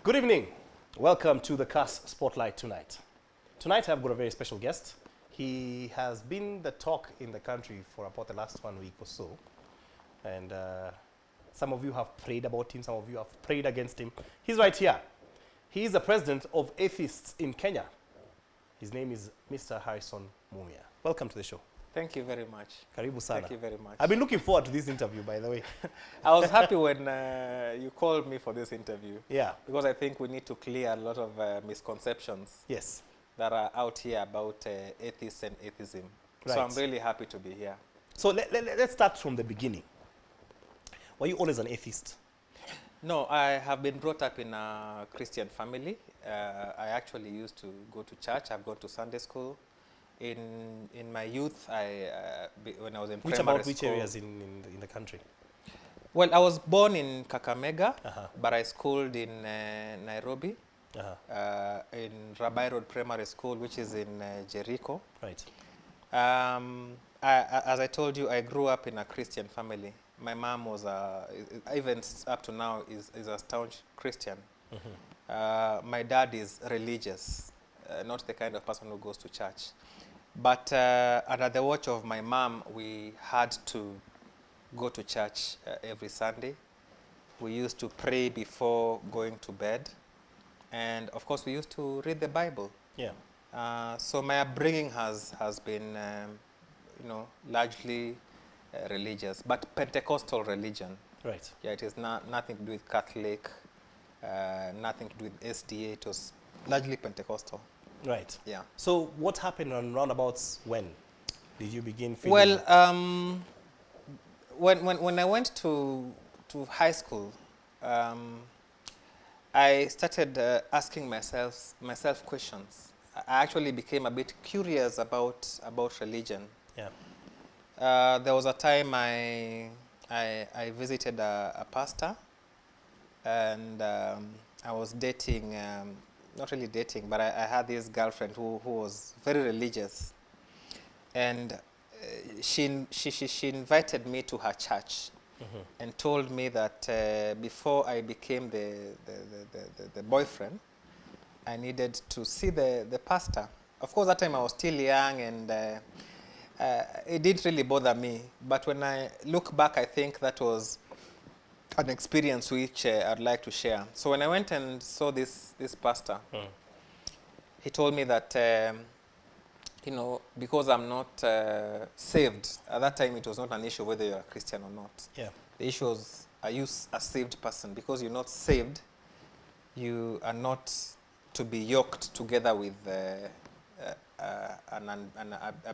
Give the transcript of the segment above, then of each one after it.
Good evening. Welcome to the CAS Spotlight tonight. Tonight I've got a very special guest. He has been the talk in the country for about the last 1 week or so. And some of you have prayed about him, some of you have prayed against him. He's right here. He is the president of Atheists in Kenya. His name is Mr. Harrison Mumia. Welcome to the show. Thank you very much. Karibu sana. Thank you very much. I've been looking forward to this interview, by the way. I was happy when you called me for this interview. Yeah. Because I think we need to clear a lot of misconceptions Yes. that are out here about atheists and atheism. Right. So I'm really happy to be here. So let's start from the beginning. Were you always an atheist? No, I have been brought up in a Christian family. I actually used to go to church. I've gone to Sunday school. In my youth, when I was in primary Which school, areas in the country? Well, I was born in Kakamega, Uh-huh. but I schooled in Nairobi, Uh-huh. in Rabai Road Primary School, which is in Jericho. Right. As I told you, I grew up in a Christian family. My mom was, even up to now, is a staunch Christian. Mm-hmm. My dad is religious, not the kind of person who goes to church. But under the watch of my mom, we had to go to church every Sunday. We used to pray before going to bed. And of course, we used to read the Bible. Yeah. So my upbringing has been, largely religious, but Pentecostal religion. Right. Yeah, it is nothing to do with Catholic, nothing to do with SDA. It was largely Pentecostal. Right. Yeah. So what happened on roundabouts when? Did you begin feeling? Well, when I went to high school, I started asking myself questions. I actually became a bit curious about religion. Yeah. There was a time I visited a pastor, and I was dating, not really dating, but I had this girlfriend who was very religious, and she invited me to her church. Mm-hmm. And told me that before I became the boyfriend, I needed to see the pastor. Of course, that time I was still young, and it didn't really bother me. But when I look back, I think that was an experience which I'd like to share. So when I went and saw this pastor, he told me that, because I'm not saved, at that time it was not an issue whether you're a Christian or not. Yeah. The issue was, are you a saved person? Because you're not saved, you are not to be yoked together with a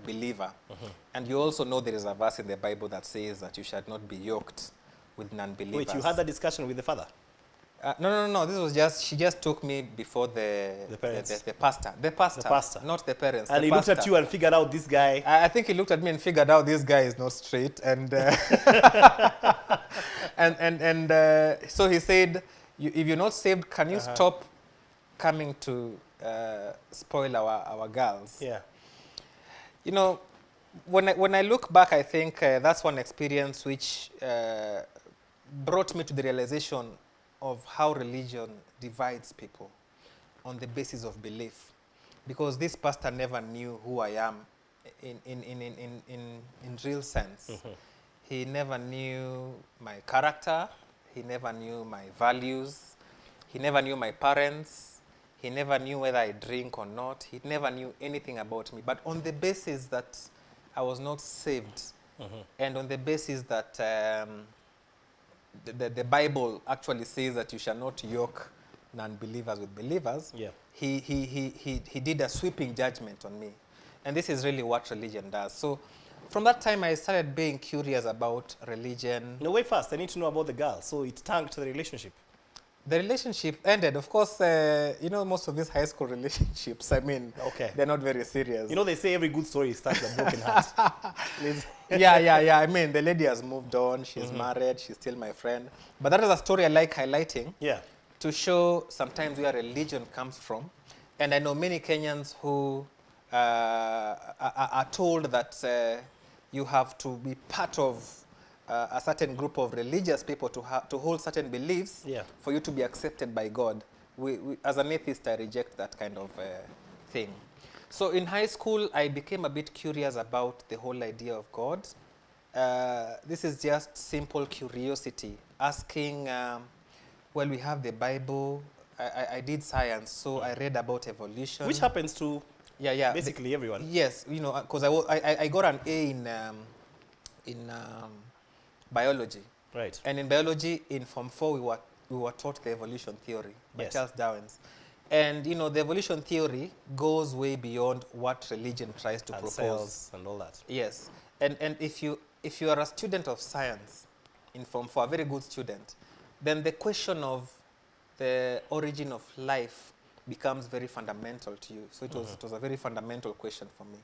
believer. Mm-hmm. And you also know there is a verse in the Bible that says that you should not be yoked with non-believers. Wait, you had that discussion with the father? No. This was just, she just took me before the parents. the pastor. The pastor, not the parents. And the he pastor. looked at you and figured out this guy. I think he looked at me and figured out this guy is not straight, and so he said, "If you're not saved, can you stop coming to spoil our girls?" Yeah. When I look back, I think that's one experience which brought me to the realization of how religion divides people on the basis of belief, because this pastor never knew who I am in real sense. Mm-hmm. He never knew my character. He never knew my values. He never knew my parents. He never knew whether I drink or not. He never knew anything about me. But on the basis that I was not saved, and on the basis that the Bible actually says that you shall not yoke non-believers with believers, Yeah. he did a sweeping judgment on me. And this is really what religion does. So from that time, I started being curious about religion. No, wait first. I need to know about the girl. So it tanked the relationship. The relationship ended. Of course, most of these high school relationships, Okay. they're not very serious. They say every good story starts with a broken heart. Yeah. The lady has moved on. She's married. She's still my friend. But that is a story I like highlighting. Yeah. To show sometimes where religion comes from. And I know many Kenyans who are told that you have to be part of a certain group of religious people to hold certain beliefs for you to be accepted by God. as an atheist, I reject that kind of thing. So in high school, I became a bit curious about the whole idea of God. This is just simple curiosity, asking, well, we have the Bible. I did science, so I read about evolution. Which happens to yeah, basically everyone. Yes, you know, because I got an A in biology. Right. And in biology, in Form 4, we were taught the evolution theory by Yes. Charles Darwin's. And, you know, the evolution theory goes way beyond what religion tries to And propose. cells and all that. Yes. And if you are a student of science in Form 4, a very good student, then the question of the origin of life becomes very fundamental to you. So it was a very fundamental question for me.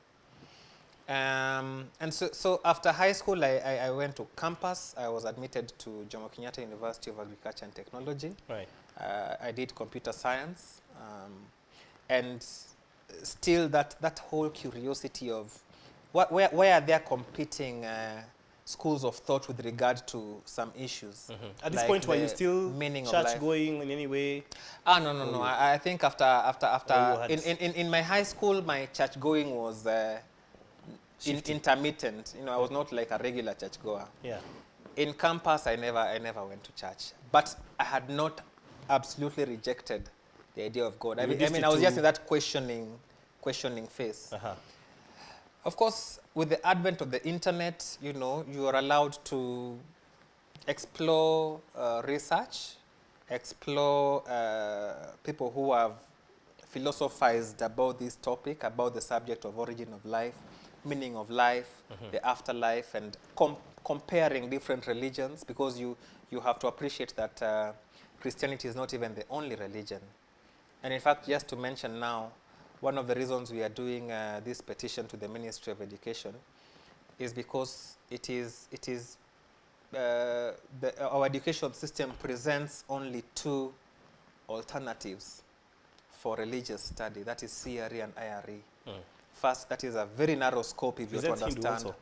And so after high school, I went to campus. I was admitted to Jomo Kenyatta University of Agriculture and Technology. Right. I did computer science. And still that whole curiosity of where are there competing schools of thought with regard to some issues. At this like point, were you the still meaning of church life. going in any way? No. I think after Oh, you had in my high school, my church going was intermittent. You know, I was not like a regular church goer. Yeah. In campus, I never went to church. But I had not absolutely rejected the idea of God. I You mean, reduced it I was just to- in that questioning phase. Of course, with the advent of the internet, you know, you are allowed to explore research, explore people who have philosophized about this topic, about the subject of origin of life, meaning of life, the afterlife, and comparing different religions, because you have to appreciate that Christianity is not even the only religion. And in fact, just to mention now, one of the reasons we are doing this petition to the Ministry of Education is because our education system presents only two alternatives for religious study. That is CRE and IRE. First, that is a very narrow scope if you want to Presents Hindu understand. also.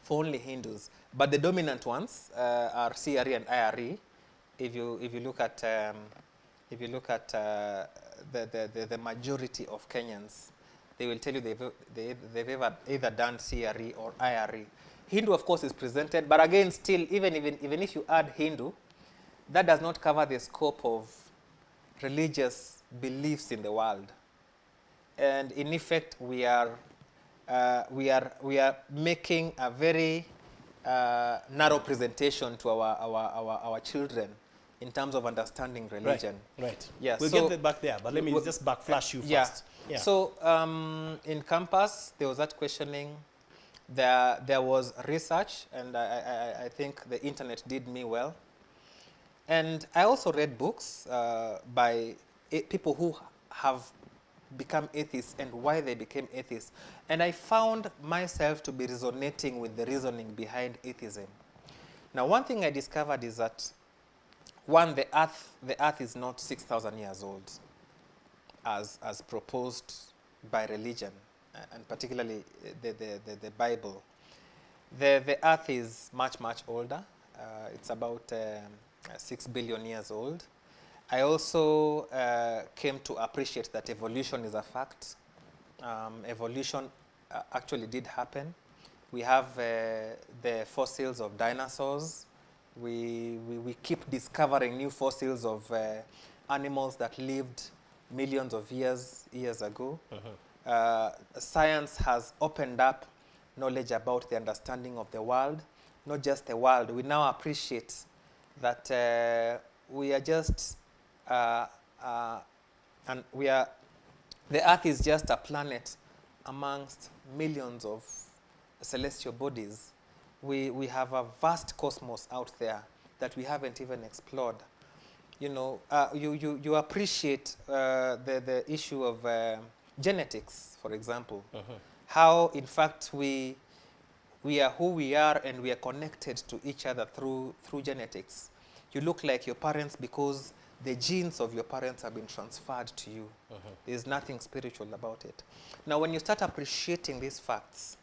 For only Hindus, but the dominant ones are CRE and IRE. If you look at the majority of Kenyans, they will tell you they've either done CRE or IRE. Hindu, of course, is presented, but again, still, even if you add Hindu, that does not cover the scope of religious beliefs in the world. And in effect, we are making a very narrow presentation to our children in terms of understanding religion. Right. Yeah, We'll so get that back there, but let me just backflash you first. Yeah. So in campus, there was that questioning. There was research, and I think the internet did me well. And I also read books by people who have become atheists and why they became atheists. And I found myself to be resonating with the reasoning behind atheism. Now, one thing I discovered is that, one, the earth is not 6,000 years old, as proposed by religion, and particularly the Bible. The earth is much, much older. It's about 6 billion years old. I also came to appreciate that evolution is a fact. Evolution actually did happen. We have the fossils of dinosaurs. We keep discovering new fossils of animals that lived millions of years ago. Science has opened up knowledge about the understanding of the world, not just the world. We now appreciate that we are just, and the Earth is just a planet amongst millions of celestial bodies. We have a vast cosmos out there that we haven't even explored. You know, you appreciate the issue of genetics, for example. How, in fact, we are who we are, and we are connected to each other through genetics. You look like your parents because the genes of your parents have been transferred to you. There's nothing spiritual about it. Now, when you start appreciating these facts,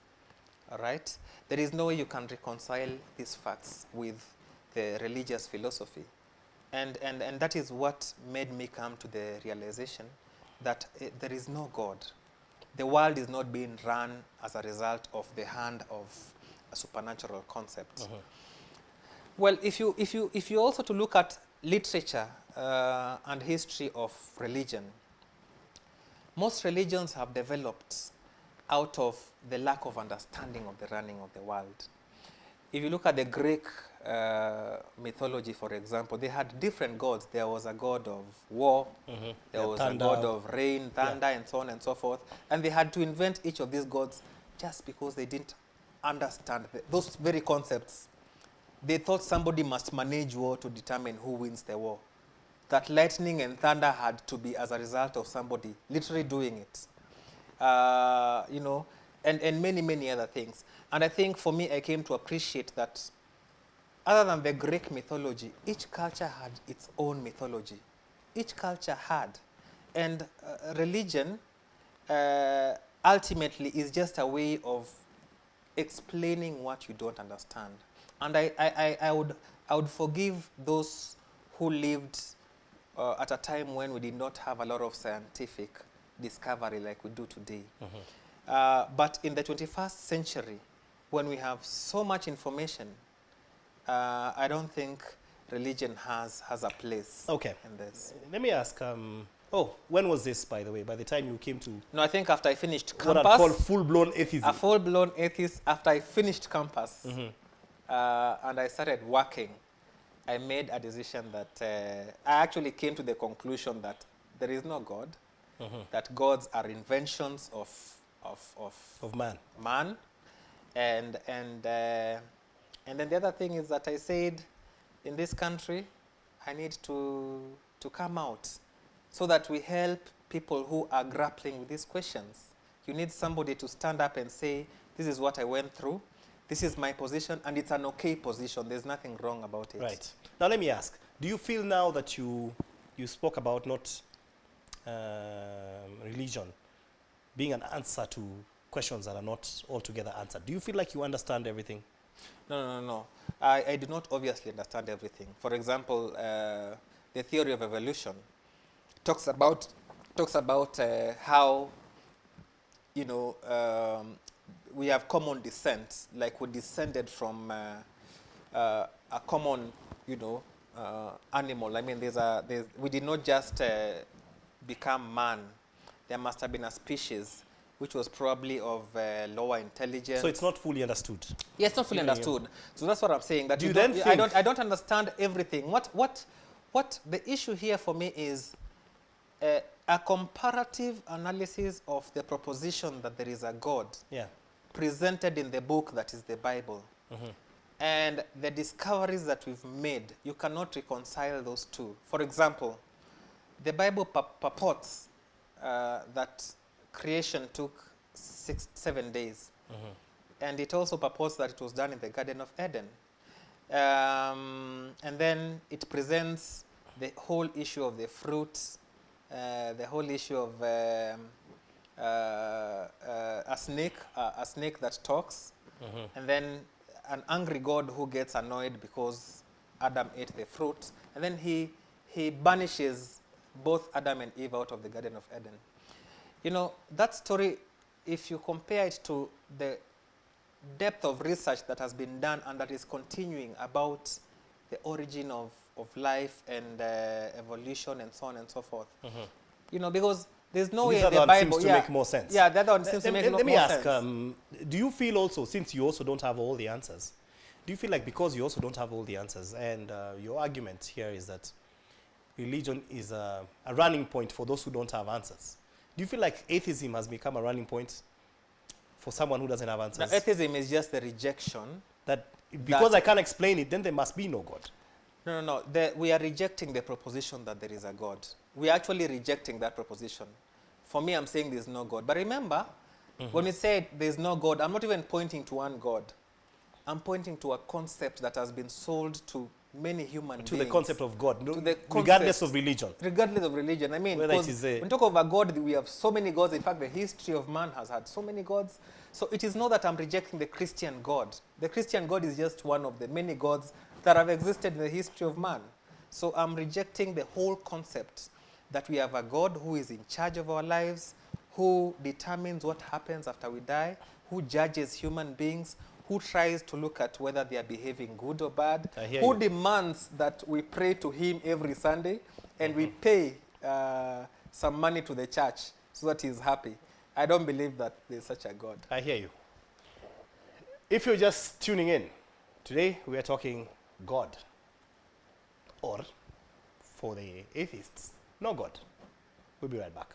all right, there is no way you can reconcile these facts with the religious philosophy. And that is what made me come to the realization that there is no God. The world is not being run as a result of the hand of a supernatural concept. Well, if you also to look at literature and history of religion, most religions have developed out of the lack of understanding of the running of the world. If you look at the Greek mythology, for example, they had different gods. There was a god of war, there was thunder. a god of rain, thunder, and so on and so forth. And they had to invent each of these gods just because they didn't understand those very concepts. They thought somebody must manage war to determine who wins the war. That lightning and thunder had to be as a result of somebody literally doing it. You know, and many, many other things. And I think for me, I came to appreciate that other than the Greek mythology, each culture had its own mythology. Each culture had. And religion ultimately is just a way of explaining what you don't understand. And I would forgive those who lived at a time when we did not have a lot of scientific discovery like we do today. But in the 21st century, when we have so much information, I don't think religion has a place in this. Let me ask, when was this, by the way, by the time you came to... No, I think after I finished what campus. I'd call full-blown atheism. A full-blown atheist after I finished campus. And I started working. I made a decision that I actually came to the conclusion that there is no God, that gods are inventions of man. Man. And then the other thing is that I said, in this country, I need to come out so that we help people who are grappling with these questions. You need somebody to stand up and say, this is what I went through, this is my position, and it's an okay position. There's nothing wrong about it. Right. Now let me ask, do you feel now that you spoke about not religion being an answer to questions that are not altogether answered, do you feel like you understand everything? No. I do not obviously understand everything. For example, the theory of evolution talks about how, you know, we have common descent, like we descended from a common, you know, animal. I mean, we did not just become man. There must have been a species which was probably of lower intelligence. So it's not fully understood. Yeah, it's not fully understood. So that's what I'm saying. That I don't understand everything. What the issue here for me is a comparative analysis of the proposition that there is a God presented in the book that is the Bible. And the discoveries that we've made, you cannot reconcile those two. For example, the Bible purports that creation took 7 days. And it also purports that it was done in the Garden of Eden. And then it presents the whole issue of the fruits, the whole issue of a snake that talks, and then an angry God who gets annoyed because Adam ate the fruit, and then he banishes both Adam and Eve out of the Garden of Eden. You know, that story, if you compare it to the depth of research that has been done and that is continuing about the origin of life and evolution and so on and so forth. You know, because there's no way in the Bible seems to make more sense. Yeah, the other one seems to make more sense. Let me ask, do you feel also, since you also don't have all the answers, do you feel like because you also don't have all the answers, and your argument here is that religion is a running point for those who don't have answers, do you feel like atheism has become a running point for someone who doesn't have answers? Now, atheism is just the rejection. That because I can't explain it, then there must be no God. No. We are rejecting the proposition that there is a God. We are actually rejecting that proposition. For me, I'm saying there's no God. But remember, when we say there's no God, I'm not even pointing to one God. I'm pointing to a concept that has been sold to many human beings. To the concept of God, regardless of religion. Regardless of religion. I mean, because when we talk of a God, we have so many gods. In fact, the history of man has had so many gods. So it is not that I'm rejecting the Christian God. The Christian God is just one of the many gods that have existed in the history of man. So I'm rejecting the whole concept that we have a God who is in charge of our lives, who determines what happens after we die, who judges human beings, who tries to look at whether they are behaving good or bad, I hear who you. demands that we pray to him every Sunday and we pay some money to the church so that he's happy. I don't believe that there's such a God. I hear you. If you're just tuning in, today we are talking God. Or, for the atheists, no God. We'll be right back.